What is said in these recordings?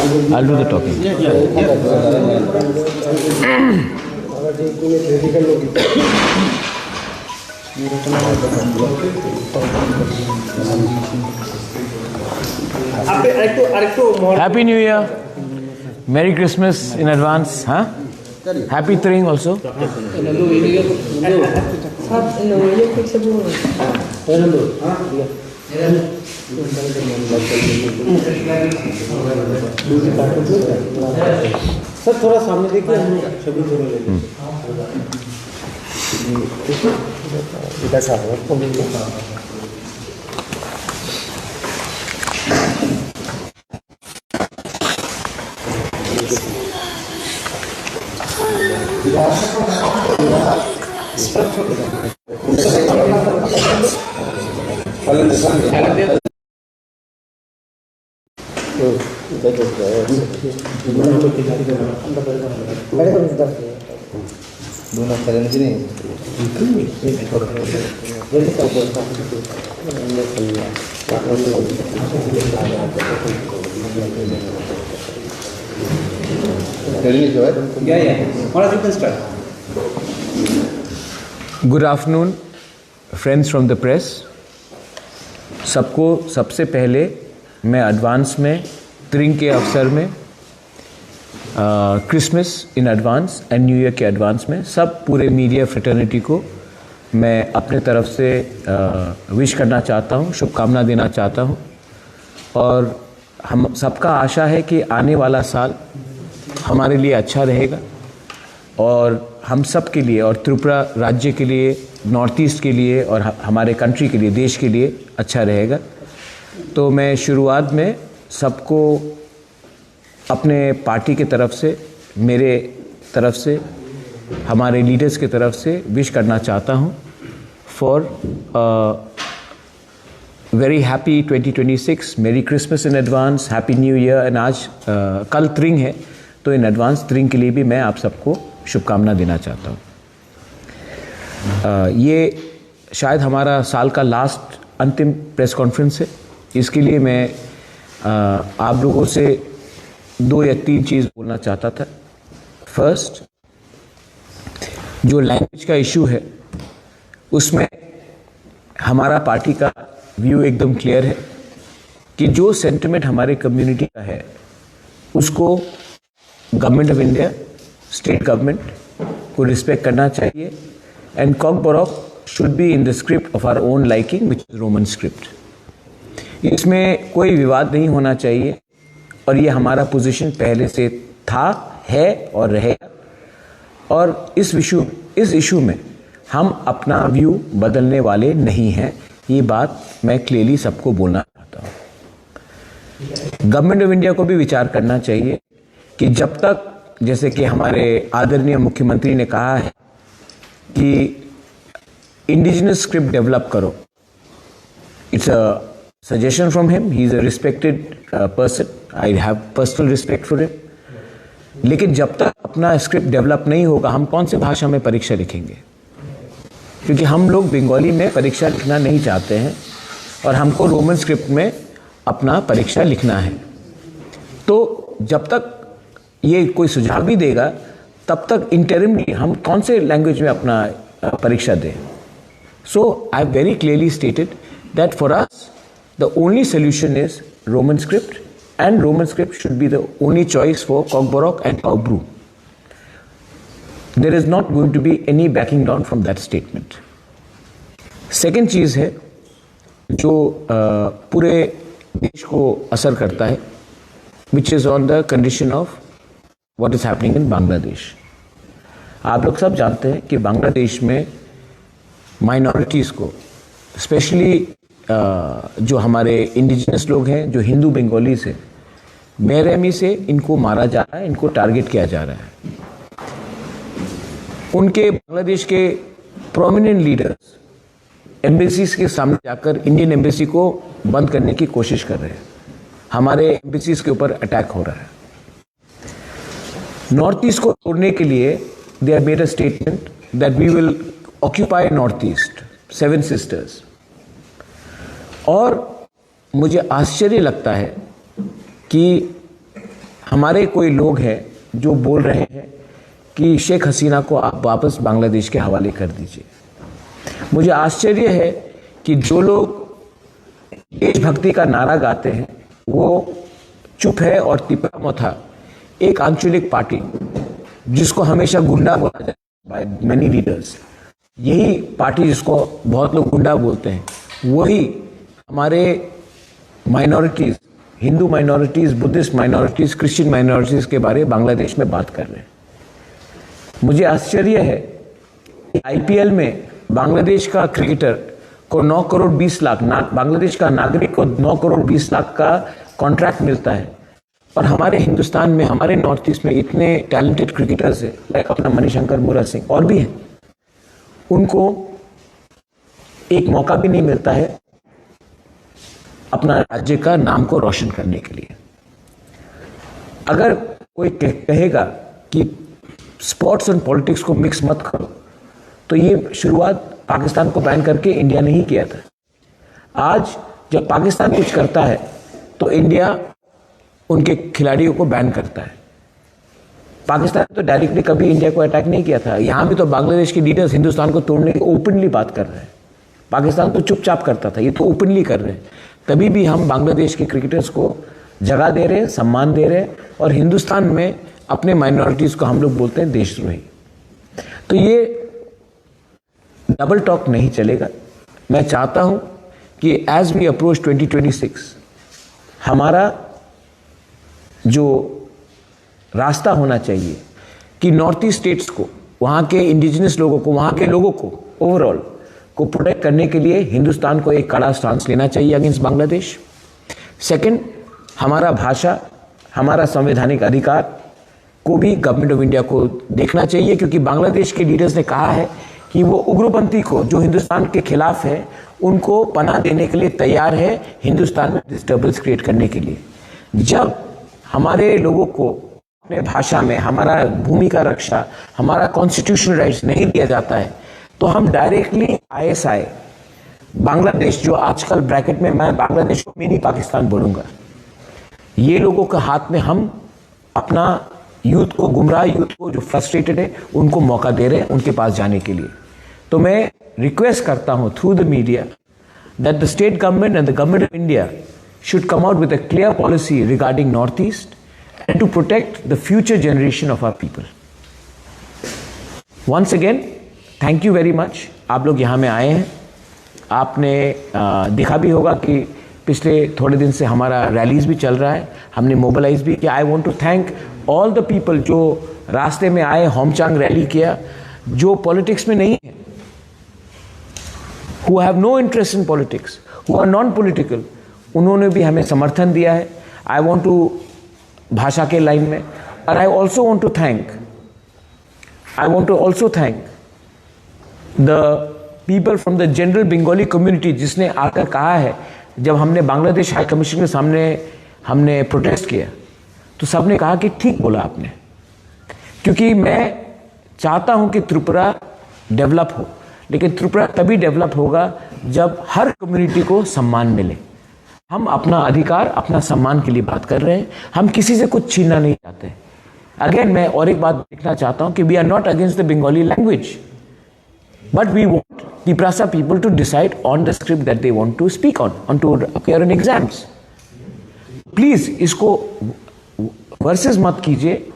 I'll do the talking. Happy New Year. Merry Christmas in advance. Huh? Happy Tring also. Sir थोड़ा सामने देखिए, हम छवि Good afternoon, friends from the press. सबको सबसे पहले मैं एडवांस में त्रिंग के अवसर में Christmas in advance and new year के एडवांस में सब पूरे मीडिया फ्रेटर्निटी को मैं अपने तरफ से विश करना चाहता हूँ, शुभकामना देना चाहता हूँ। और हम सबका आशा है कि आने वाला साल हमारे लिए अच्छा रहेगा और हम सब के लिए और त्रिपुरा राज्य के लिए, नॉर्थ ईस्ट के लिए और हमारे कंट्री के लिए, देश के लिए अच्छा रहेगा। तो मैं शुरुआत में सबको अपने पार्टी की तरफ से, मेरे तरफ से, हमारे लीडर्स की तरफ से विश करना चाहता हूँ फॉर वेरी हैप्पी 2026, मेरी Christmas in advance, happy new year. And आज कल त्रिंग है तो इन एडवांस त्रिंग के लिए भी मैं आप सबको शुभकामना देना चाहता हूँ। ये शायद हमारा साल का लास्ट अंतिम प्रेस कॉन्फ्रेंस है, इसके लिए मैं आप लोगों से 2 या 3 चीज़ बोलना चाहता था। फर्स्ट, जो लैंग्वेज का इशू है उसमें हमारा पार्टी का व्यू एकदम क्लियर है कि जो सेंटिमेंट हमारे कम्युनिटी का है उसको government of India, state government को रिस्पेक्ट करना चाहिए। And Kokborok should be in the script of our own liking which is Roman script. इसमें कोई विवाद नहीं होना चाहिए और ये हमारा पोजीशन पहले से था, है और रहेगा। और इस इशू में हम अपना व्यू बदलने वाले नहीं हैं, ये बात मैं क्लियरली सबको बोलना चाहता हूँ। गवर्नमेंट ऑफ इंडिया को भी विचार करना चाहिए कि जब तक, जैसे कि हमारे आदरणीय मुख्यमंत्री ने कहा है कि इंडिजिनस स्क्रिप्ट डेवलप करो, it's a suggestion from him, he is a respected person, I have personal respect for him। लेकिन जब तक अपना स्क्रिप्ट डेवलप नहीं होगा हम कौन से भाषा में परीक्षा लिखेंगे? क्योंकि हम लोग बंगाली में परीक्षा लिखना नहीं चाहते हैं और हमको रोमन स्क्रिप्ट में अपना परीक्षा लिखना है। तो जब तक ये कोई सुझाव भी देगा तब तक इंटरिमली हम कौन से लैंग्वेज में अपना परीक्षा दें? So I have very clearly stated that for us the only solution is Roman script, and Roman script should be the only choice for Cockborough and Cowbrew. There is not going to be any backing down from that statement. Second चीज़ है जो पूरे देश को असर करता है, which is on the condition of what is happening in Bangladesh. आप लोग सब जानते हैं कि बांग्लादेश में माइनॉरिटीज़ को, स्पेशली जो हमारे इंडिजिनस लोग हैं, जो हिंदू बंगालीज हैं, बेरहमी से इनको मारा जा रहा है, इनको टारगेट किया जा रहा है। उनके बांग्लादेश के प्रोमिनेंट लीडर्स एम्बेसीज के सामने जाकर इंडियन एम्बेसी को बंद करने की कोशिश कर रहे हैं। हमारे एम्बेसीज के ऊपर अटैक हो रहा है। नॉर्थ ईस्ट को तोड़ने के लिए they have made a statement that we will occupy North East, 7 sisters. और मुझे आश्चर्य लगता है कि हमारे कोई लोग हैं जो बोल रहे हैं कि शेख हसीना को आप वापस बांग्लादेश के हवाले कर दीजिए। मुझे आश्चर्य है कि जो लोग देशभक्ति का नारा गाते हैं वो चुप है, और तिपरा मोथा एक आंचलिक पार्टी जिसको हमेशा गुंडा बोला जाता है बाय मेनी लीडर्स, यही पार्टी जिसको बहुत लोग गुंडा बोलते हैं, वही हमारे minorities, Hindu minorities, Buddhist minorities, Christian minorities के बारे में बांग्लादेश में बात कर रहे हैं। मुझे आश्चर्य है कि आईपीएल में बांग्लादेश का क्रिकेटर को 9 करोड़ 20 लाख, बांग्लादेश का नागरिक को 9 करोड़ 20 लाख का कॉन्ट्रैक्ट मिलता है, और हमारे हिंदुस्तान में, हमारे नॉर्थ ईस्ट में इतने टैलेंटेड क्रिकेटर्स हैं, लाइक अपना मणिशंकर, मुरा सिंह और भी हैं, उनको एक मौका भी नहीं मिलता है अपना राज्य का नाम को रोशन करने के लिए। अगर कोई कहेगा कि स्पोर्ट्स एंड पॉलिटिक्स को मिक्स मत करो, तो ये शुरुआत पाकिस्तान को बैन करके इंडिया ने ही किया था। आज जब पाकिस्तान कुछ करता है तो इंडिया उनके खिलाड़ियों को बैन करता है। पाकिस्तान तो डायरेक्टली कभी इंडिया को अटैक नहीं किया था। यहाँ भी तो बांग्लादेश के लीडर्स हिंदुस्तान को तोड़ने की ओपनली बात कर रहे हैं। पाकिस्तान तो चुपचाप करता था, ये तो ओपनली कर रहे हैं। तभी भी हम बांग्लादेश के क्रिकेटर्स को जगह दे रहे हैं, सम्मान दे रहे हैं, और हिंदुस्तान में अपने माइनॉरिटीज़ को हम लोग बोलते हैं देशद्रोही। तो ये डबल टॉक नहीं चलेगा। मैं चाहता हूं कि एज वी अप्रोच 2026 हमारा जो रास्ता होना चाहिए कि नॉर्थ ईस्ट स्टेट्स को, वहाँ के इंडिजिनस लोगों को, वहाँ के लोगों को ओवरऑल को प्रोटेक्ट करने के लिए हिंदुस्तान को एक कड़ा स्टांस लेना चाहिए अगेंस्ट बांग्लादेश। सेकंड, हमारा भाषा, हमारा संवैधानिक अधिकार को भी गवर्नमेंट ऑफ इंडिया को देखना चाहिए, क्योंकि बांग्लादेश के लीडर्स ने कहा है कि वो उग्रपंथी को, जो हिंदुस्तान के खिलाफ है, उनको पनाह देने के लिए तैयार है, हिंदुस्तान में डिस्टर्बेंस क्रिएट करने के लिए। जब हमारे लोगों को अपने भाषा में, हमारा भूमि का रक्षा, हमारा कॉन्स्टिट्यूशनल राइट्स नहीं दिया जाता है, तो हम डायरेक्टली आईएसआई बांग्लादेश, जो आजकल ब्रैकेट में मैं बांग्लादेश को मिनी पाकिस्तान बोलूंगा, ये लोगों के हाथ में हम अपना यूथ को, गुमराह यूथ को जो फ्रस्ट्रेटेड है, उनको मौका दे रहे हैं उनके पास जाने के लिए। तो मैं रिक्वेस्ट करता हूं through the media that the state government and the government of India should come out with a clear policy regarding Northeast and to protect the future generation of our people. Once again, thank you very much. आप लोग यहाँ में आए हैं। आपने देखा भी होगा कि पिछले थोड़े दिन से हमारा रैलीज भी चल रहा है, हमने मोबिलाइज भी किया। I want to thank all the people जो रास्ते में आए, होमचांग रैली किया, जो पॉलिटिक्स में नहीं है, who have no interest in politics, who are non-political, उन्होंने भी हमें समर्थन दिया है। आई वॉन्ट टू, भाषा के लाइन में, और I also want to thank the people from the general Bengali community, जिसने आकर कहा है, जब हमने बांग्लादेश हाई कमीशन के सामने हमने प्रोटेस्ट किया, तो सबने कहा कि ठीक बोला आपने, क्योंकि मैं चाहता हूं कि त्रिपुरा डेवलप हो, लेकिन त्रिपुरा तभी डेवलप होगा जब हर कम्युनिटी को सम्मान मिले। हम अपना अधिकार, अपना सम्मान के लिए बात कर रहे हैं, हम किसी से कुछ छीनना नहीं चाहते। अगेन मैं और एक बात देखना चाहता हूं कि we are not against the Bengali language, but we want Tiprasa people to decide on the script that they want to speak on to appear in exams. Please इसको वर्सेस मत कीजिए,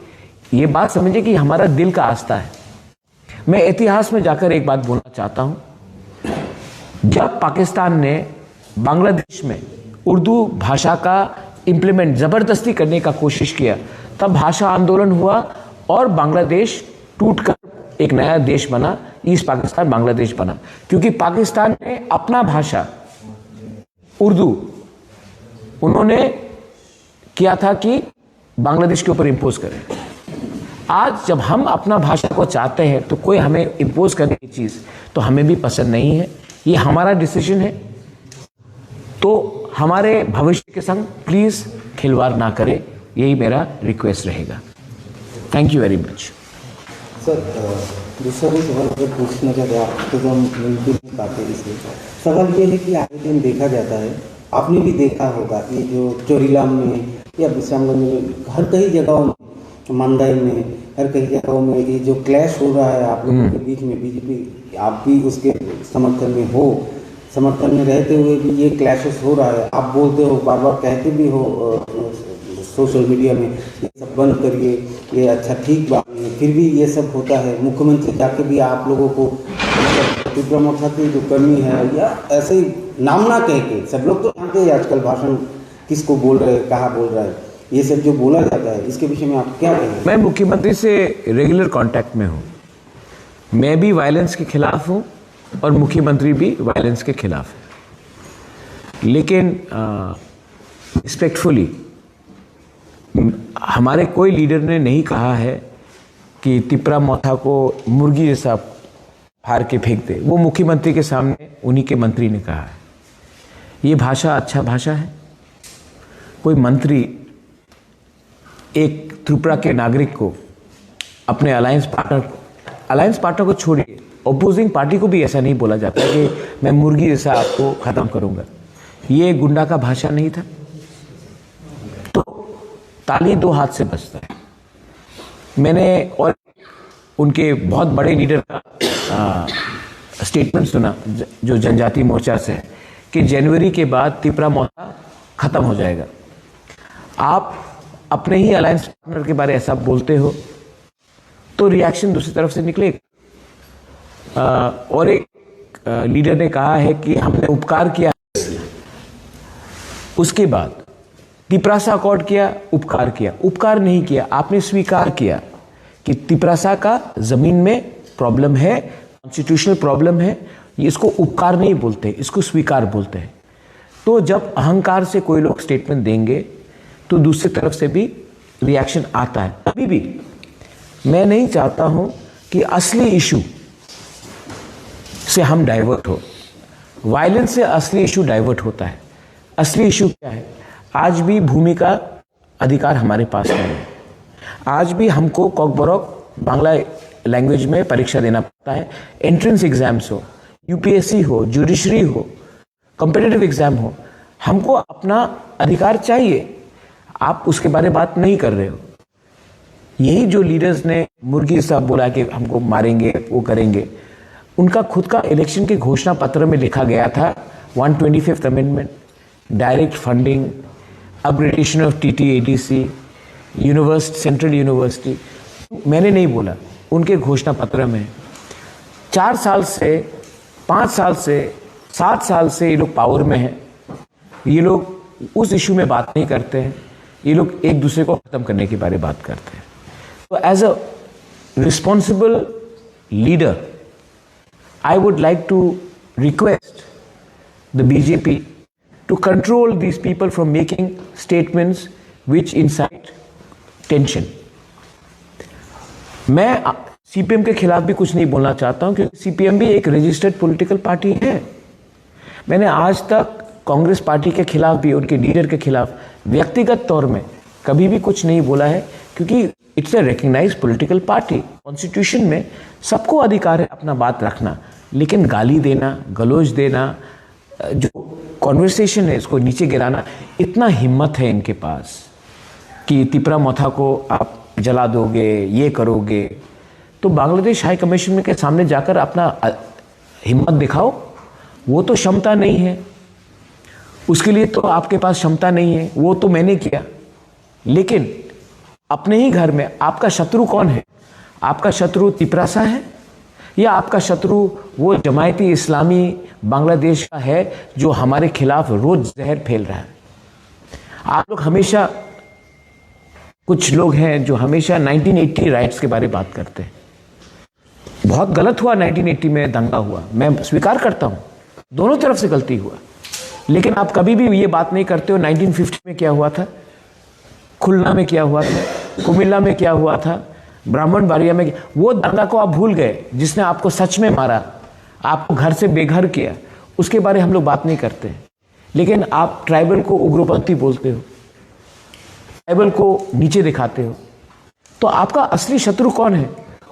ये बात समझिए कि हमारा दिल का आस्था है। मैं इतिहास में जाकर एक बात बोलना चाहता हूं, जब पाकिस्तान ने बांग्लादेश में उर्दू भाषा का इंप्लीमेंट जबरदस्ती करने का कोशिश किया, तब भाषा आंदोलन हुआ और बांग्लादेश टूटकर एक नया देश बना, ईस्ट पाकिस्तान बांग्लादेश बना, क्योंकि पाकिस्तान ने अपना भाषा उर्दू उन्होंने किया था कि बांग्लादेश के ऊपर इंपोज करें। आज जब हम अपना भाषा को चाहते हैं तो कोई हमें इंपोज करने की चीज तो हमें भी पसंद नहीं है, ये हमारा डिसीजन है। तो हमारे भविष्य के संग प्लीज खिलवाड़ ना करें, यही मेरा रिक्वेस्ट रहेगा। Thank you very much. Sir दूसरा भी सवाल अगर पूछना चाहते हैं आप, तो हम मिलजुल नहीं पाते, इसलिए सवाल ये है कि आए दिन देखा जाता है, आपने भी देखा होगा, ये जो चोरीलाम में या विश्रामगंज में, हर कई जगहों में, मंदाई में, हर कई जगहों में ये जो क्लैश हो रहा है आप लोगों के बीच में, बीजेपी आप भी उसके समर्थन में हो, समर्थन में रहते हुए भी ये क्लैशेस हो रहा है, आप बोलते हो, बार बार कहते भी हो सोशल मीडिया में ये सब बंद करिए, ये अच्छा ठीक बात नहीं है, फिर भी ये सब होता है। मुख्यमंत्री जाके भी आप लोगों को तीव्र मोर्चा की जो कर्मी है या ऐसे ही नाम ना कह के, सब लोग तो जानते हैं आजकल भाषण किसको बोल रहे हैं, कहाँ बोल रहा है, ये सब जो बोला जाता है इसके विषय में आप क्या कहेंगे? मैं मुख्यमंत्री से रेगुलर कांटेक्ट में हूँ। मैं भी वायलेंस के खिलाफ हूँ और मुख्यमंत्री भी वायलेंस के खिलाफ है, लेकिन रिस्पेक्टफुली हमारे कोई लीडर ने नहीं कहा है कि तिपरा मोथा को मुर्गी जैसा फाड़ के फेंक दे। वो मुख्यमंत्री के सामने उन्हीं के मंत्री ने कहा है। ये भाषा अच्छा भाषा है? कोई मंत्री एक त्रिपुरा के नागरिक को अपने अलायंस पार्टनर को छोड़िए, अपोजिंग पार्टी को भी ऐसा नहीं बोला जाता कि मैं मुर्गी जैसा आपको खत्म करूंगा। ये गुंडा का भाषा नहीं था। तो ताली दो हाथ से बजता है। मैंने और उनके बहुत बड़े लीडर का स्टेटमेंट सुना जो जनजाति मोर्चा से है कि जनवरी के बाद तिपरा मोर्चा खत्म हो जाएगा। आप अपने ही अलायंस पार्टनर के बारे ऐसा बोलते हो तो रिएक्शन दूसरी तरफ से निकलेगा। और एक लीडर ने कहा है कि हमने उपकार किया, उसके बाद तिपरासा अकॉर्ड किया, उपकार किया। उपकार नहीं किया, आपने स्वीकार किया कि तिपरासा का जमीन में प्रॉब्लम है, कॉन्स्टिट्यूशनल प्रॉब्लम है। इसको उपकार नहीं बोलते, इसको स्वीकार बोलते हैं। तो जब अहंकार से कोई लोग स्टेटमेंट देंगे तो दूसरी तरफ से भी रिएक्शन आता है। अभी भी मैं नहीं चाहता हूं कि असली इशू से हम डाइवर्ट हो। वायलेंस से असली इशू डाइवर्ट होता है। असली इशू क्या है? आज भी भूमि का अधिकार हमारे पास नहीं है। आज भी हमको कॉकबरॉक बांग्ला लैंग्वेज में परीक्षा देना पड़ता है। एंट्रेंस एग्जाम्स हो, यूपीएससी हो, जुडिशरी हो, कॉम्पिटिटिव एग्जाम हो, हमको अपना अधिकार चाहिए। आप उसके बारे में बात नहीं कर रहे हो। यही जो लीडर्स ने मुर्गी साहब बोला कि हमको मारेंगे, वो करेंगे, उनका खुद का इलेक्शन के घोषणा पत्र में लिखा गया था 125th amendment, direct funding, upgradation of TTADC, central university. मैंने नहीं बोला, उनके घोषणा पत्र में। 4 साल से, 5 साल से, 7 साल से ये लोग पावर में हैं। ये लोग उस इशू में बात नहीं करते हैं। ये लोग एक दूसरे को खत्म करने के बारे में बात करते हैं। तो as a responsible leader, I would like to request the BJP to control these people from making statements which incite tension. मैं CPM के खिलाफ भी कुछ नहीं बोलना चाहता हूं क्योंकि CPM भी एक रजिस्टर्ड पॉलिटिकल पार्टी है। मैंने आज तक कांग्रेस पार्टी के खिलाफ भी, उनके लीडर के खिलाफ व्यक्तिगत तौर में कभी भी कुछ नहीं बोला है क्योंकि it's a recognised political party. Constitution में सबको अधिकार है अपना बात रखना, लेकिन गाली देना, गलौज देना, जो कॉन्वर्सेशन है इसको नीचे गिराना, इतना हिम्मत है इनके पास कि तिपरा मोथा को आप जला दोगे, ये करोगे। तो बांग्लादेश हाई कमीशन के सामने जाकर अपना हिम्मत दिखाओ। वो तो क्षमता नहीं है, उसके लिए तो आपके पास क्षमता नहीं है, वो तो मैंने किया। लेकिन अपने ही घर में आपका शत्रु कौन है? आपका शत्रु तिपरासा है या आपका शत्रु वो जमायती इस्लामी बांग्लादेश का है जो हमारे खिलाफ रोज जहर फैल रहा है? आप लोग हमेशा, कुछ लोग हैं जो हमेशा 1980 राइट्स के बारे में बात करते हैं। बहुत गलत हुआ, 1980 में दंगा हुआ, मैं स्वीकार करता हूं, दोनों तरफ से गलती हुआ। लेकिन आप कभी भी ये बात नहीं करते हो 1950 में क्या हुआ था, खुलना में क्या हुआ था, कुमिल्ला में क्या हुआ था, ब्राह्मण बाड़िया में। वो दंगा को आप भूल गए जिसने आपको सच में मारा, आपको घर से बेघर किया। उसके बारे हम लोग बात नहीं करते। लेकिन आप ट्राइबल को उग्रपंथी बोलते हो, ट्राइबल को नीचे दिखाते हो। तो आपका असली शत्रु कौन है?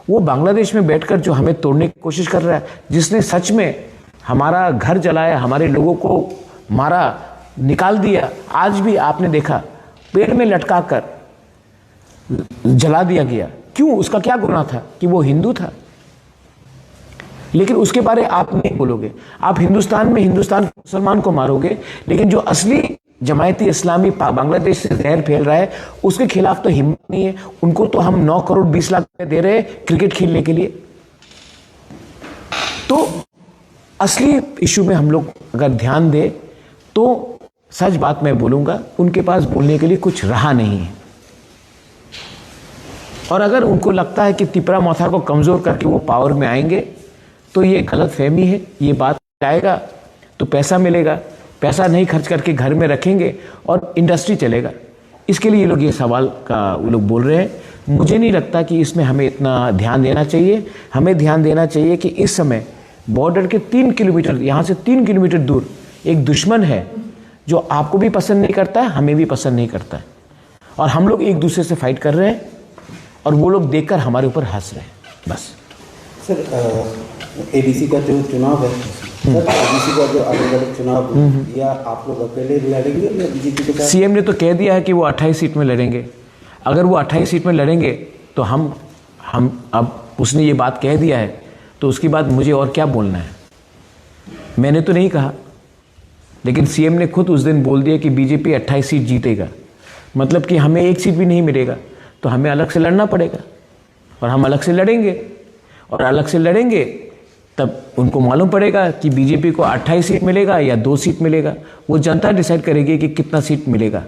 वो बांग्लादेश में बैठकर जो हमें तोड़ने की कोशिश कर रहा है, जिसने सच में हमारा घर जलाया, हमारे लोगों को मारा, निकाल दिया। आज भी आपने देखा पेड़ में लटका कर जला दिया गया। क्यों? उसका क्या गुनाह था कि वो हिंदू था? लेकिन उसके बारे आप नहीं बोलोगे। आप हिंदुस्तान में हिंदुस्तान के मुसलमान को मारोगे, लेकिन जो असली जमायती इस्लामी बांग्लादेश से जहर फैल रहा है उसके खिलाफ तो हिम्मत नहीं है। उनको तो हम 9 करोड़ 20 लाख रुपए दे रहे हैं क्रिकेट खेलने के लिए। तो असली इशू में हम लोग अगर ध्यान दें तो सच बात मैं बोलूंगा, उनके पास बोलने के लिए कुछ रहा नहीं है। और अगर उनको लगता है कि तिपरा मौथा को कमजोर करके वो पावर में आएंगे तो ये गलत फहमी है। ये बात आएगा तो पैसा मिलेगा, पैसा नहीं खर्च करके घर में रखेंगे और इंडस्ट्री चलेगा। इसके लिए ये लोग ये सवाल का वो लोग बोल रहे हैं। मुझे नहीं लगता कि इसमें हमें इतना ध्यान देना चाहिए। हमें ध्यान देना चाहिए कि इस समय बॉर्डर के 3 किलोमीटर, यहाँ से 3 किलोमीटर दूर एक दुश्मन है जो आपको भी पसंद नहीं करता है, हमें भी पसंद नहीं करता है, और हम लोग एक दूसरे से फाइट कर रहे हैं और वो लोग देखकर हमारे ऊपर हंस रहे हैं। बस सर, एडीसी का जो चुनाव है, सर एडीसी का जो अलग अलग चुनाव या आप लोग अकेले लड़ेंगे या बीजेपी के साथ? सीएम ने तो कह दिया है कि वो 28 सीट में लड़ेंगे। अगर वो 28 सीट में लड़ेंगे तो हम अब उसने ये बात कह दिया है तो उसके बाद मुझे और क्या बोलना है? मैंने तो नहीं कहा, लेकिन सीएम ने खुद उस दिन बोल दिया कि बीजेपी 28 सीट जीतेगा। मतलब कि हमें एक सीट भी नहीं मिलेगा तो हमें अलग से लड़ना पड़ेगा, और हम अलग से लड़ेंगे। और अलग से लड़ेंगे तब उनको मालूम पड़ेगा कि बीजेपी को 28 सीट मिलेगा या 2 सीट मिलेगा। वो जनता डिसाइड करेगी कि कितना सीट मिलेगा।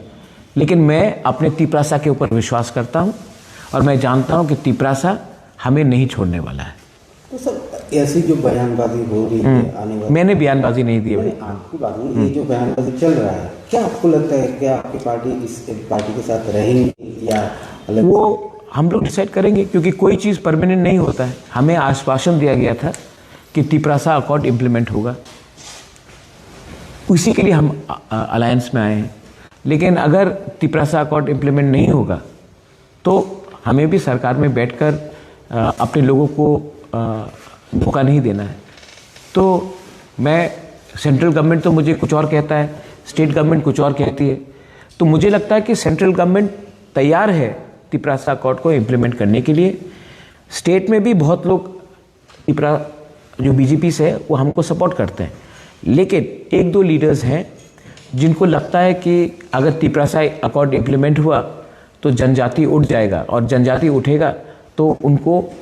लेकिन मैं अपने तिपरासा के ऊपर विश्वास करता हूँ और मैं जानता हूँ कि तिपरासा हमें नहीं छोड़ने वाला है। तो सर ऐसी जो बयानबाजी हो रही है आने वाली, मैंने बयानबाजी नहीं दी भाई। आपकी बात नहीं, ये जो बयानबाजी चल रहा है, क्या आपको लगता है क्या आपकी पार्टी इस पार्टी के साथ रहेंगी या अलग? वो हम लोग डिसाइड करेंगे, क्योंकि कोई चीज़ परमानेंट नहीं होता है। हमें आश्वासन दिया गया था कि तिपरासा अकॉर्ड इम्प्लीमेंट होगा, उसी के लिए हम अलायंस में आए हैं। लेकिन अगर तिपरासा अकॉर्ड इम्प्लीमेंट नहीं होगा तो हमें भी सरकार में बैठकर अपने लोगों को धोखा नहीं देना है। तो मैं, सेंट्रल गवर्नमेंट तो मुझे कुछ और कहता है, स्टेट गवर्नमेंट कुछ और कहती है। तो मुझे लगता है कि सेंट्रल गवर्नमेंट तैयार है तिपरासा अकॉर्ड को इम्प्लीमेंट करने के लिए। स्टेट में भी बहुत लोग तिपरा जो बीजेपी से है वो हमको सपोर्ट करते हैं, लेकिन 1-2 लीडर्स हैं जिनको लगता है कि अगर तिपरासा अकॉर्ड इम्प्लीमेंट हुआ तो जनजाति उठ जाएगा, और जनजाति उठेगा तो उनको,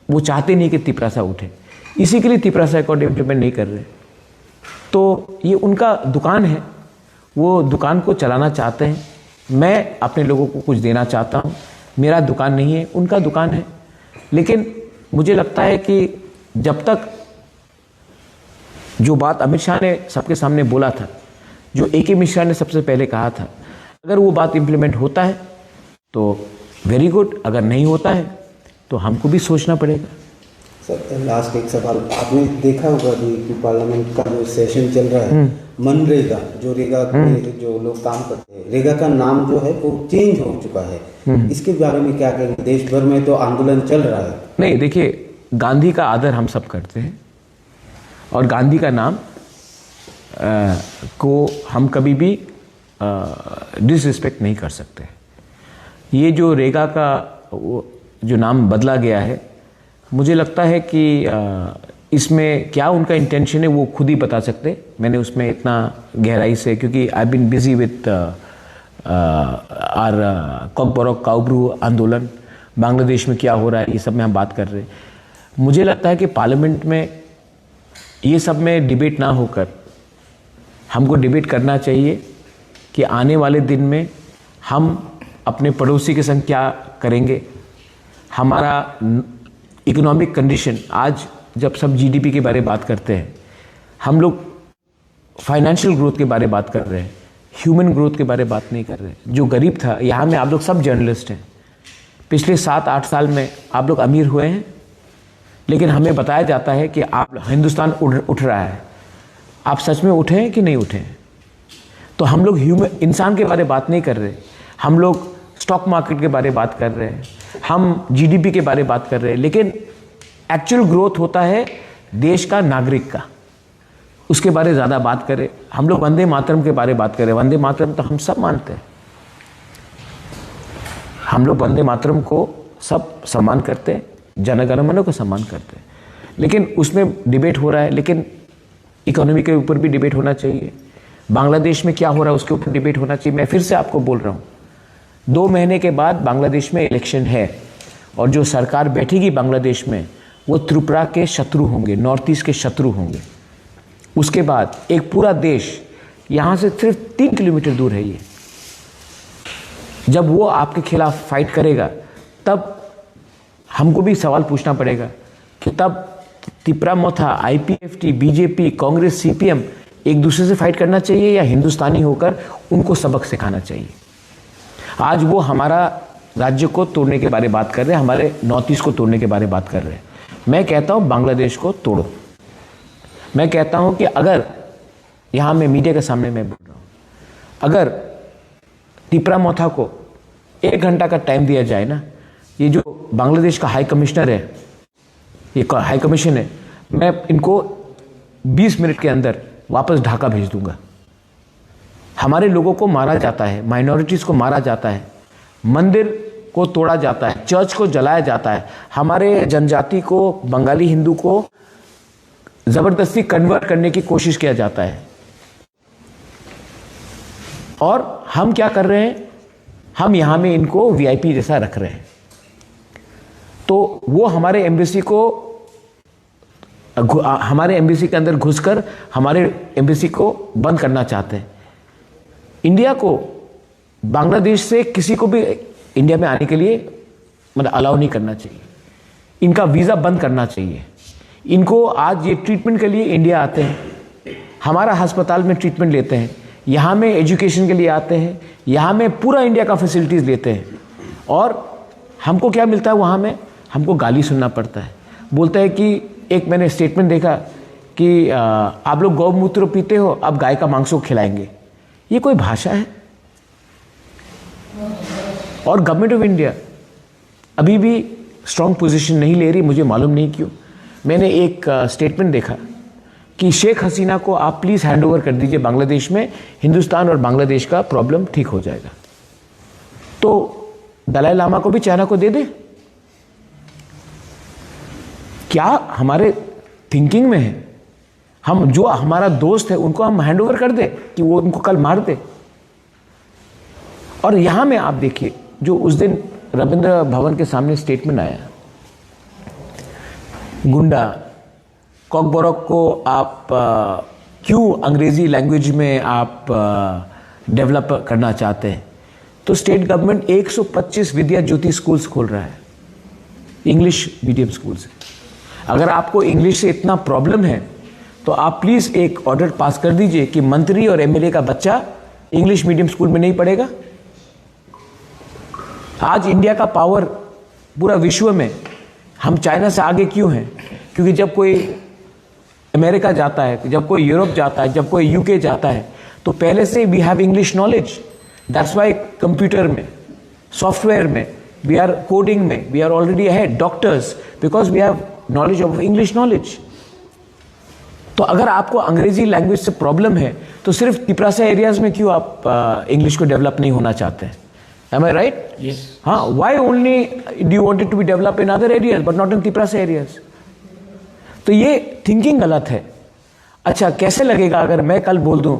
वो चाहते नहीं कि तिपरासा उठे, इसी के लिए तिपरासा अकॉर्ड इम्प्लीमेंट नहीं कर रहे। तो ये उनका दुकान है, वो दुकान को चलाना चाहते हैं। मैं अपने लोगों को कुछ देना चाहता हूँ, मेरा दुकान नहीं है, उनका दुकान है। लेकिन मुझे लगता है कि जब तक जो बात अमित शाह ने सबके सामने बोला था, जो AK मिश्रा ने सबसे पहले कहा था, अगर वो बात इम्प्लीमेंट होता है तो वेरी गुड, अगर नहीं होता है तो हमको भी सोचना पड़ेगा। सर लास्ट एक सवाल, आपने देखा होगा कि पार्लियामेंट का जो सेशन चल रहा है, मनरेगा जो रेगा में जो लोग काम करते हैं, रेगा का नाम जो है वो चेंज हो चुका है। इसके बारे में क्या कहेंगे? देश भर में तो आंदोलन चल रहा है। नहीं, देखिए, गांधी का आदर हम सब करते हैं और गांधी का नाम को हम कभी भी डिसरिस्पेक्ट नहीं कर सकते। ये जो रेगा का जो नाम बदला गया है, मुझे लगता है कि इसमें क्या उनका इंटेंशन है वो खुद ही बता सकते। मैंने उसमें इतना गहराई से, क्योंकि I been busy with our Kokborok Kaubru आंदोलन, बांग्लादेश में क्या हो रहा है, ये सब में हम बात कर रहे हैं। मुझे लगता है कि पार्लियामेंट में ये सब में डिबेट ना होकर हमको डिबेट करना चाहिए कि आने वाले दिन में हम अपने पड़ोसी के संग क्या करेंगे। हमारा इकोनॉमिक कंडीशन, आज जब सब GDP के बारे में बात करते हैं, हम लोग फाइनेंशियल ग्रोथ के बारे में बात कर रहे हैं, ह्यूमन ग्रोथ के बारे में बात नहीं कर रहे। जो गरीब था, यहाँ में आप लोग सब जर्नलिस्ट हैं, पिछले 7-8 साल में आप लोग अमीर हुए हैं, लेकिन हमें बताया जाता है कि आप हिंदुस्तान उठ रहा है। आप सच में उठे हैं कि नहीं उठे हैं? तो हम लोग इंसान के बारे में बात नहीं कर रहे, हम लोग स्टॉक मार्केट के बारे में बात कर रहे हैं, हम GDP के बारे में बात कर रहे हैं, लेकिन एक्चुअल ग्रोथ होता है देश का, नागरिक का, उसके बारे में ज़्यादा बात करें। हम लोग वंदे मातरम के बारे में बात करें, वंदे मातरम तो हम सब मानते हैं, हम लोग वंदे मातरम को सब सम्मान करते हैं, जनगण मन को सम्मान करते हैं, लेकिन उसमें डिबेट हो रहा है। लेकिन इकोनॉमी के ऊपर भी डिबेट होना चाहिए, बांग्लादेश में क्या हो रहा है उसके ऊपर डिबेट होना चाहिए। मैं फिर से आपको बोल रहा हूँ, 2 महीने के बाद बांग्लादेश में इलेक्शन है और जो सरकार बैठेगी बांग्लादेश में वो त्रिपुरा के शत्रु होंगे, नॉर्थ ईस्ट के शत्रु होंगे। उसके बाद एक पूरा देश यहाँ से सिर्फ 3 किलोमीटर दूर है ये, जब वो आपके खिलाफ फाइट करेगा तब हमको भी सवाल पूछना पड़ेगा कि तब त्रिपुरा मोथा, आईपीएफटी, बीजेपी, कांग्रेस, सीपीएम एक दूसरे से फाइट करना चाहिए या हिंदुस्तानी होकर उनको सबक सिखाना चाहिए। आज वो हमारा राज्य को तोड़ने के बारे में बात कर रहे हैं, हमारे नॉर्थ ईस्ट को तोड़ने के बारे में बात कर रहे हैं। मैं कहता हूँ बांग्लादेश को तोड़ो। मैं कहता हूँ कि अगर यहाँ मैं मीडिया के सामने मैं बोल रहा हूँ, अगर त्रिपुरा मोथा को 1 घंटा का टाइम दिया जाए ना, ये जो बांग्लादेश का हाई कमिश्नर है, ये हाई कमीशन है, मैं इनको 20 मिनट के अंदर वापस ढाका भेज दूंगा। हमारे लोगों को मारा जाता है, माइनॉरिटीज को मारा जाता है, मंदिर को तोड़ा जाता है, चर्च को जलाया जाता है, हमारे जनजाति को, बंगाली हिंदू को जबरदस्ती कन्वर्ट करने की कोशिश किया जाता है। और हम क्या कर रहे हैं, हम यहां में इनको वीआईपी जैसा रख रहे हैं। तो वो हमारे एम्बेसी के अंदर घुसकर हमारे एम्बेसी को बंद करना चाहते हैं। इंडिया को बांग्लादेश से किसी को भी इंडिया में आने के लिए मतलब अलाउ नहीं करना चाहिए, इनका वीज़ा बंद करना चाहिए। इनको आज ये ट्रीटमेंट के लिए इंडिया आते हैं, हमारा अस्पताल में ट्रीटमेंट लेते हैं, यहाँ में एजुकेशन के लिए आते हैं, यहाँ में पूरा इंडिया का फैसिलिटीज़ लेते हैं, और हमको क्या मिलता है वहाँ में, हमको गाली सुनना पड़ता है। बोलता है कि एक मैंने स्टेटमेंट देखा कि आप लोग गौमूत्र पीते हो, अब गाय का मांस को खिलाएंगे। ये कोई भाषा है? और गवर्नमेंट ऑफ इंडिया अभी भी स्ट्रॉन्ग पोजीशन नहीं ले रही, मुझे मालूम नहीं क्यों। मैंने एक स्टेटमेंट देखा कि शेख हसीना को आप प्लीज़ हैंड ओवर कर दीजिए बांग्लादेश में, हिंदुस्तान और बांग्लादेश का प्रॉब्लम ठीक हो जाएगा। तो दलाई लामा को भी चाइना को दे दे? क्या हमारे थिंकिंग में है? हम जो हमारा दोस्त है उनको हम हैंड ओवर कर दे कि वो उनको कल मार दे? और यहां में आप देखिए, जो उस दिन रविंद्र भवन के सामने स्टेटमेंट आया, गुंडा कॉकबोरक को आप क्यों अंग्रेजी लैंग्वेज में आप डेवलप करना चाहते हैं? तो स्टेट गवर्नमेंट 125 विद्या ज्योति स्कूल्स खोल रहा है, इंग्लिश मीडियम स्कूल्स। अगर आपको इंग्लिश से इतना प्रॉब्लम है तो आप प्लीज़ एक ऑर्डर पास कर दीजिए कि मंत्री और एमएलए का बच्चा इंग्लिश मीडियम स्कूल में नहीं पढ़ेगा। आज इंडिया का पावर पूरा विश्व में, हम चाइना से आगे क्यों हैं? क्योंकि जब कोई अमेरिका जाता है, जब कोई यूरोप जाता है, जब कोई यूके जाता है, तो पहले से we have English knowledge. That's why computer में, सॉफ्टवेयर में, वी आर कोडिंग में, we are already ahead, doctors, because we have knowledge of English knowledge. तो अगर आपको अंग्रेजी लैंग्वेज से प्रॉब्लम है तो सिर्फ त्रिपुरा एरियाज में क्यों आप इंग्लिश को डेवलप नहीं होना चाहते हैं? Am I right? Yes. हाँ, why only do you want it to be developed in other areas but not in Tripura areas? तो ये थिंकिंग गलत है। अच्छा, कैसे लगेगा अगर मैं कल बोल दूं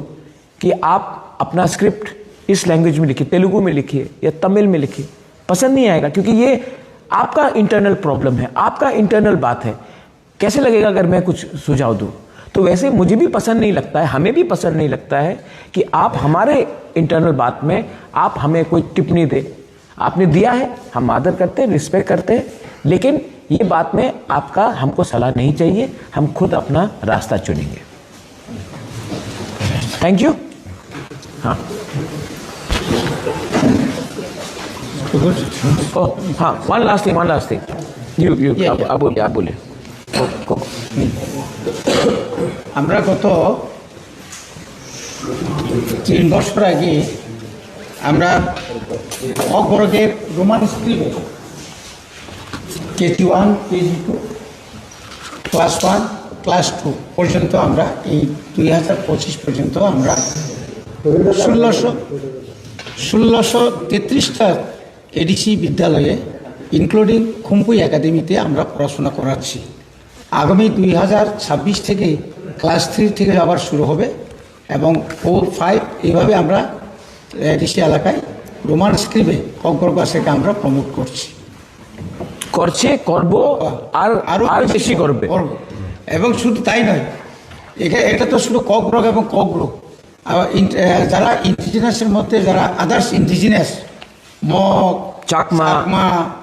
कि आप अपना स्क्रिप्ट इस लैंग्वेज में लिखिए, तेलुगु में लिखिए या तमिल में लिखिए? पसंद नहीं आएगा, क्योंकि ये आपका इंटरनल प्रॉब्लम है, आपका इंटरनल बात है। कैसे लगेगा अगर मैं कुछ सुझाव दूं? तो वैसे मुझे भी पसंद नहीं लगता है, हमें भी पसंद नहीं लगता है कि आप हमारे इंटरनल बात में आप हमें कोई टिप्पणी दे। आपने दिया है, हम आदर करते हैं, रिस्पेक्ट करते हैं, लेकिन ये बात में आपका हमको सलाह नहीं चाहिए, हम खुद अपना रास्ता चुनेंगे। Thank you. हाँ हाँ, वन लास्ट थिंग यू आप बोलिए। আমরা গত 3 বছর আগে আমরা অগ্রগের রোমান স্কুলে KG1 KG2 ক্লাস 1 ক্লাস 2 পর্যন্ত আমরা এই 2025 পর্যন্ত আমরা 1633টা এডিসি বিদ্যালয়ে ইনক্লুডিং খুমপুই একাডেমিতে আমরা পড়াশোনা করাচ্ছি। আগামী 2026 থেকে ক্লাস 3 থেকে আবার শুরু হবে এবং 4, 5 এইভাবে আমরা এডিসি এলাকায় রোমান স্ক্রিপ্টে ককবরক ভাষাকে আমরা প্রমোট করছি। করছে, করব, আর আর বেশি করবে। এবং শুধু তাই নয়, এটা তো শুধু ককবরক এবং ককবরক, যারা ইন্ডিজিনাসের মধ্যে যারা আদার্স ইন্ডিজিনাস মগ, চাকমা,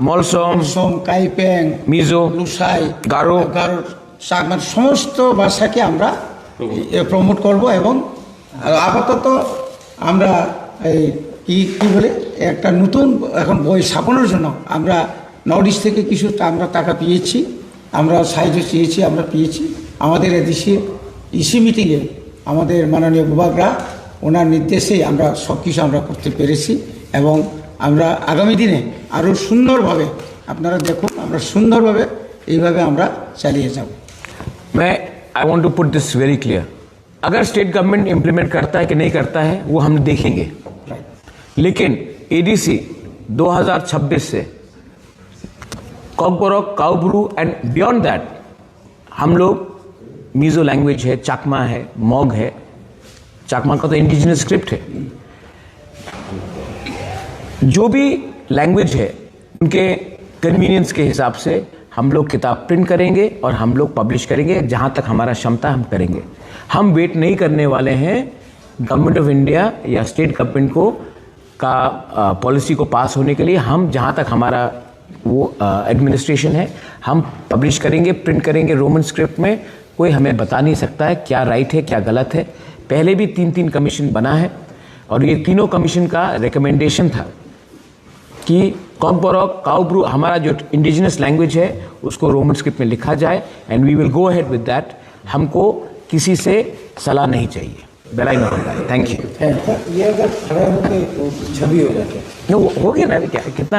মলসম, কাইপেং, মিজো, লুসাই, গারো, চাকমা সমস্ত ভাষাকে আমরা প্রমোট করব। এবং আপাতত আমরা এই কি বলে একটা নতুন এখন বই ছাপানোর জন্য আমরা নর্থ ইস্ট থেকে কিছু আমরা টাকা পেয়েছি, আমরা সাহায্য চেয়েছি, আমরা পেয়েছি। আমাদের এদেশে ইসি মিটিংয়ে আমাদের মাননীয় বিভাগরা ওনার নির্দেশে আমরা সব কিছু আমরা করতে পেরেছি এবং আমরা আগামী দিনে আরও সুন্দরভাবে, আপনারা দেখুন, আমরা সুন্দরভাবে এইভাবে আমরা চালিয়ে যাব। I want to put this very clear, अगर स्टेट गवर्नमेंट इंप्लीमेंट करता है कि नहीं करता है वो हम देखेंगे, लेकिन एडीसी 2026 से कॉकबरॉक, काउब्रू एंड बियॉन्ड दैट हम लोग मीजो लैंग्वेज है, चाकमा है, मॉग है, चाकमा का तो इंडिजिनस स्क्रिप्ट है, जो भी लैंग्वेज है उनके कन्वीनियंस के हिसाब से हम लोग किताब प्रिंट करेंगे और हम लोग पब्लिश करेंगे। जहाँ तक हमारा क्षमता हम करेंगे। हम वेट नहीं करने वाले हैं गवर्नमेंट ऑफ इंडिया या स्टेट गवर्नमेंट को का पॉलिसी को पास होने के लिए। हम जहाँ तक हमारा वो एडमिनिस्ट्रेशन है हम पब्लिश करेंगे, प्रिंट करेंगे रोमन स्क्रिप्ट में। कोई हमें बता नहीं सकता है क्या राइट है क्या गलत है। पहले भी 3 कमीशन बना है और ये तीनों कमीशन का रिकमेंडेशन था कि कॉकबरॉक, काउब्रू हमारा जो इंडिजिनस लैंग्वेज है उसको रोमन स्क्रिप्ट में लिखा जाए and we will go ahead with that. हमको किसी से सलाह नहीं चाहिए। बेलाई में होता है। Thank you. ये अगर खड़ा होकर छवि हो जाता है, हो गया ना, क्या कितना